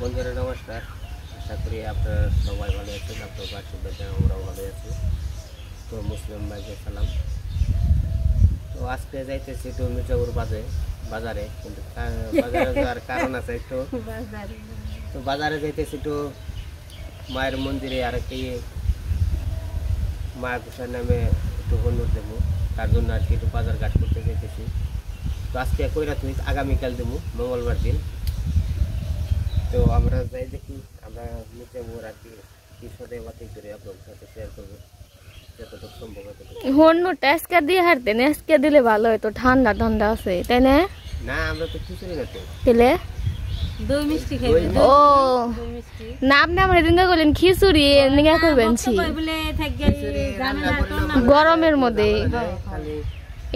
বন্ধুরা নমস্কার, আশা করি আপনারা সবাই ভালো আছেন। আপনার বাচ্চাদের আমরাও ভালো আছি। তো মুসলিম ভাইকে সালাম। তো আজকে যাইতেছি একটু মির্জাপুর বাজারে, কিন্তু বাজারে যাওয়ার কারণ আছে একটু। তো বাজারে যাইতেছি একটু মায়ের মন্দিরে, আর কি মায়ের গোসার নামে একটু হনুর দেবো, তার জন্য আর কি একটু বাজার ঘাট করতে যাইতেছি। তো আজকে কইরা তুই আগামীকাল দেবো, মঙ্গলবার দিন। তো আমরা যাই দেখি, আমরা মির্জাপুর আর কি সাথে বাতি করে আপনার সাথে শেয়ার করবো যতটুকু সম্ভব। হনুটা আজকে দিয়ে হারতে না, আজকে দিলে ভালো হতো, ঠান্ডা ঠান্ডা আছে তাই না? না, আমরা তো খিচুড়ি না তো দিলে দই মিষ্টি খাইবে। ও না, আপনি আমার দিন করলেন খিচুড়ি নিগা করবেন গরমের মধ্যে।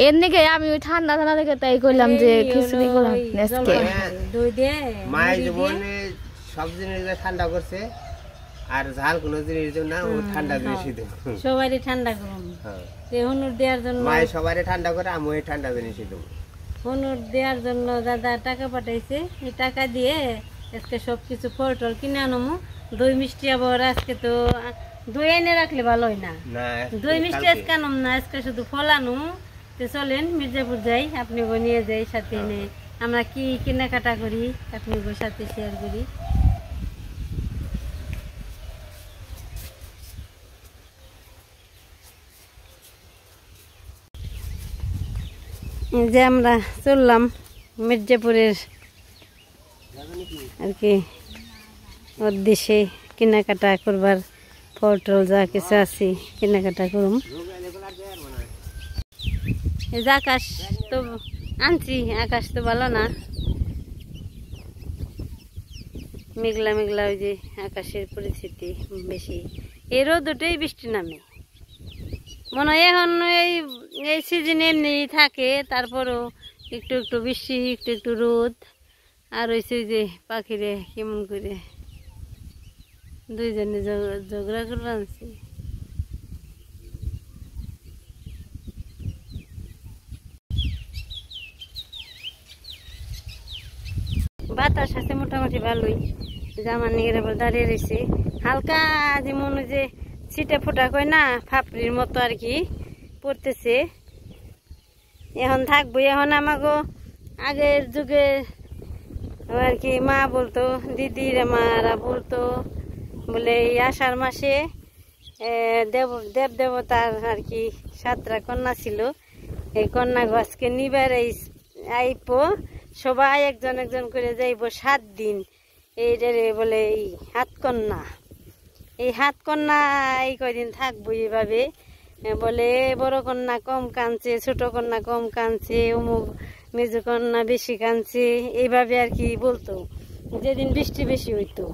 এর নিকে আমি ওই ঠান্ডা ঠান্ডা দেখে তাই করলাম যে খিচুড়ি করলাম আজকে। দই দিয়ে মায়ের জীবনে সব জিনিস ঠান্ডা করছে, আর ঝাল কোনো জিনিস না, ও ঠান্ডা জিনিসই দেবো সবারই ঠান্ডা করুন। হনুর দেওয়ার জন্য মায়ের সবারই ঠান্ডা করে, আমি ওই ঠান্ডা জিনিসই দেবো। হনুর দেওয়ার জন্য দাদা টাকা পাঠাইছে, এই টাকা দিয়ে আজকে সবকিছু ফল টল কিনে আনমু। দই মিষ্টি আবার আজকে তো দই এনে রাখলে ভালো হয় না, দই মিষ্টি আজকে আনম না, আজকে শুধু ফল আনু। তো চলেন মির্জাপুর যাই, আপনি গো নিয়ে যাই সাথে এনে আমরা কি কেনাকাটা করি, আপনি গো সাথে শেয়ার করি। যে আমরা চললাম মির্জাপুরের আর কি উদ্দেশ্যে কেনাকাটা করবার, ফল টল যা কিছু আছে কেনাকাটা করুম। এই যে আকাশ তো আনছি, আকাশ তো ভালো না, মেঘলা মেঘলা, ওই যে আকাশের পরিস্থিতি বেশি। এই রোদ উঠেই বৃষ্টি নামে মনে হয়। এখন এই সিজনে এমনি থাকে, তারপরও একটু একটু বৃষ্টি, একটু একটু রোদ। আর হয়েছে যে পাখিরে কেমন করে দুইজনে ঝগড়া করে আনছি। বাতাস আছে মোটামুটি ভালোই, জামা নিয়ে আবার দাঁড়িয়ে রয়েছে। হালকা যেমন যে ছিটে ফোটা কয় না, ফাপড়ির মতো আর কি পড়তেছে। এখন থাকবো, এখন আমাকে আগের যুগে আর কি মা বলতো, দিদির মারা বলতো বলে এই আষাঢ় মাসে দেব দেবতার আর কি 7টা কন্যা ছিল। এই কন্যা গাছকে নিবার আইব, সবাই একজন একজন করে যাইব 7 দিন। এইটারে বলে এই হাতকন্যা। এই হাতকন্যা এই কয়দিন থাকবো এইভাবে, বলে বড় কন্যা কম কাঁদছে, ছোট কন্যা কম কাঁদছে, অমুক মেজো কন্যা বেশি কাঁদছে, এইভাবে আর কি বলতো যেদিন বৃষ্টি বেশি হইতো।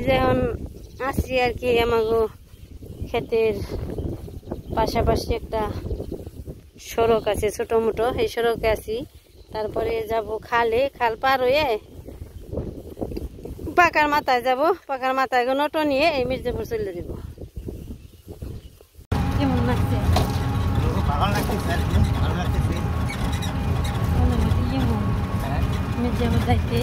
যেমন আসছি আর কি আমাগো ক্ষেতের পাশাপাশি একটা সড়ক আছে ছোট মোটো, এই সড়কে আছি। তারপরে যাব খালে, খাল পার হয়ে পাকার মাথায় যাব, পাকার মাথায় নটো নিয়ে এই মির্জাপুর চলে যাব। কেমন লাগছে? মির্জাপুর যাইতে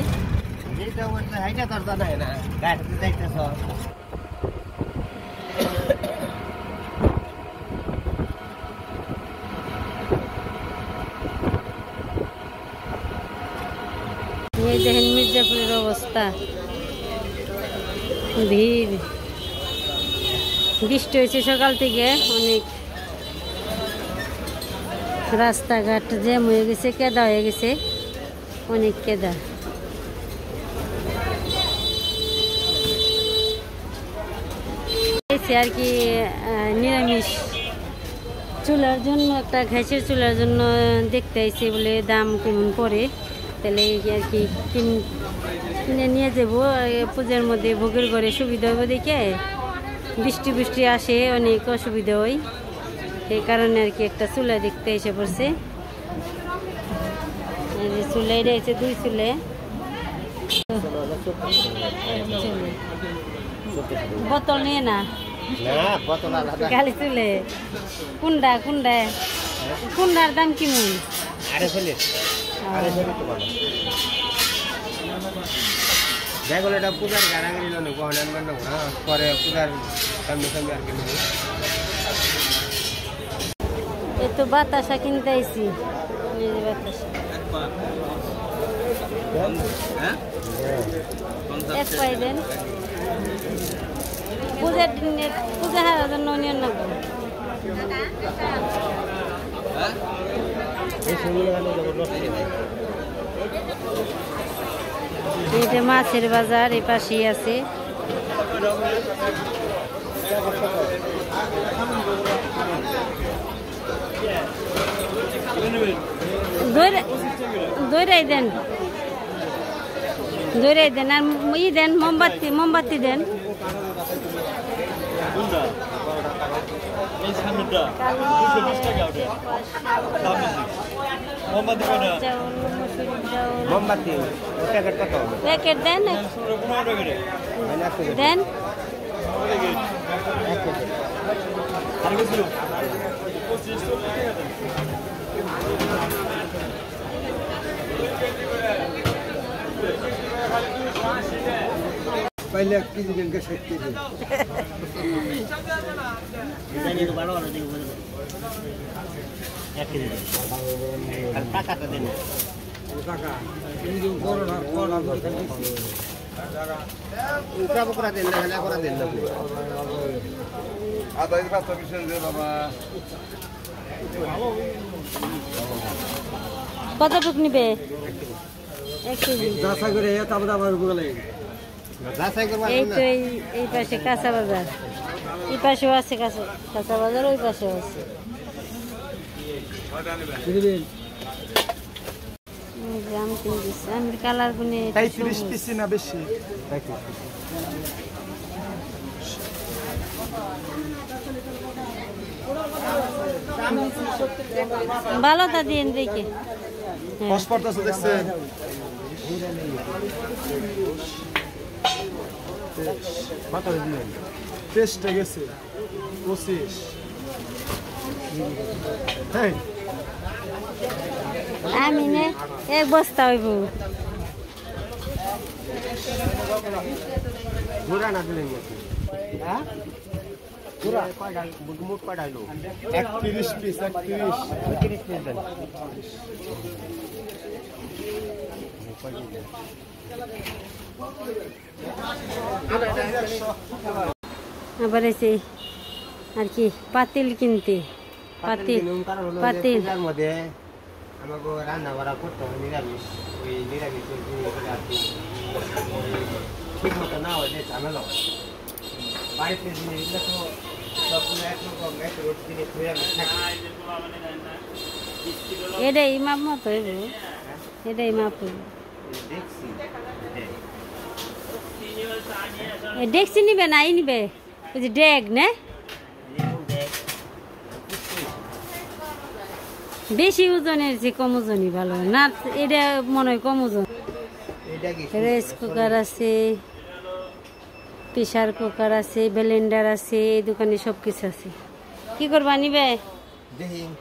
দেখেন মির্জাপুরের অবস্থা, ভিড়। বৃষ্টি হয়েছে সকাল থেকে অনেক, রাস্তাঘাট জ্যাম হয়ে গেছে, কেদা হয়ে গেছে, অনেক কেদা। আর কি নিরামিষ চুলার জন্য, একটা ঘাসের চুলার জন্য দেখতে আইছে, বলে দাম কেমন পড়ে, তাহলে আর কি কিনে নিয়ে যাবো। পূজার মধ্যে ভোগের ঘরে সুবিধা হবে দেখে, বৃষ্টি বৃষ্টি আসে অনেক অসুবিধা হয়, এই কারণে আর কি একটা চুলা দেখতে এসে পড়ছে। চুলাই রয়েছে 2 চুলে। বোতল নিয়ে না না বোতল আলাদা গালি তুলে কুন্ডা কুন্ডা কুন্ডার দাম কেমন? আরে চলে তো ভালো দেখো এটা পূজার গাড়াগাড়ি নেব গহনা আনবেন না পরে পূজার সামনে সামনে আর কিনবো এই তো বাতাসা কিনতে আইছি বাতাসা এক পাই দেন পূজার দিনে পূজা হারার জন্য নিয়ে নেব এইটা মাছের বাজার এই পাশেই আছে দইরাই দেন আর ই দেন মোমবাতি দেন মোমবাতি প্যাকেট কত প্যাকেট দেন দেন पहले 1 केजी देंगे 7 केजी इधर तो बड़ा वाला देखो 1 केजी আর টাকা তো দেন টাকা এই যে বড় না বড় উকা বকরা দেন না হলে করে দেন না আদা এই কথা বিষয় দে বাবা কতটুক নিবে 1 কেজি দাসা করে তারপর আবার বলে এই তো এই পাশে কাঁচা বাজার এই পাশেও আছে কাঁচা বাজার ওই পাশেও আছে গ্রাম কিনতেছে আমি কালার গুনে 30 পিস না বেশি ভালোটা দিন দেখে পাসপোর্ট আছে দেখছেন কত দিলেন টেস্ট গেছে 25 হ্যাঁ আমি নে এক বস্তা হইব পুরা না দিলেন হ্যাঁ পুরা কয়টা মুট কয়টা হলো 31 পিস 31 পিস দেন আবার এসে আর কি পাতিল কিনতে পাতিল মধ্যে আমাকে রান্না বাড়া করতে হয় নিরামিষ ওই নিরামিষ ঠিক মতো না হলে ঝামেলা বাড়িতে জিনিসগুলো তো সবগুলো একরকম এক রোজ দিনে নিরামিষ থাকে এটাই মাপ মতো হইব এটাই মাপ হইব ডেকসি নিবে না এই নিবে ওই যে ডেক না বেশি ওজনের যে কম ওজনই ভালো না এটা মনে হয় কম ওজন রাইস কুকার আছে প্রেসার কুকার আছে ব্লেন্ডার আছে এই দোকানে সব কিছু আছে কি করবা নিবে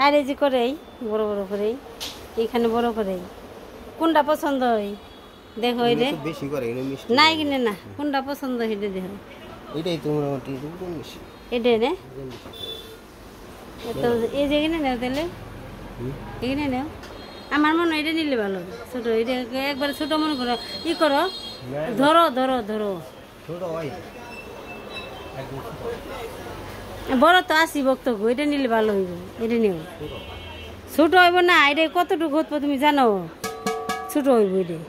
আর এই যে করেই বড় বড় করেই এইখানে বড় করেই কোনটা পছন্দ হয় দেখো এটা বেশি করে নাই কিনে না কোনটা পছন্দ এটা দেখো এটাই তো মোটামুটি এটা নে তো এই যে কিনে নাও তাহলে এখানে নাও আমার মনে হয় এটা নিলে ভালো ছোট এটা একবার ছোট মনে করো ই করো ধরো ধরো ধরো বড় তো আসি বক্তব্য এটা নিলে ভালো হইব এটা নিও ছোট হইব না এটা কতটুকু হতো তুমি জানো ছোট হইব এটা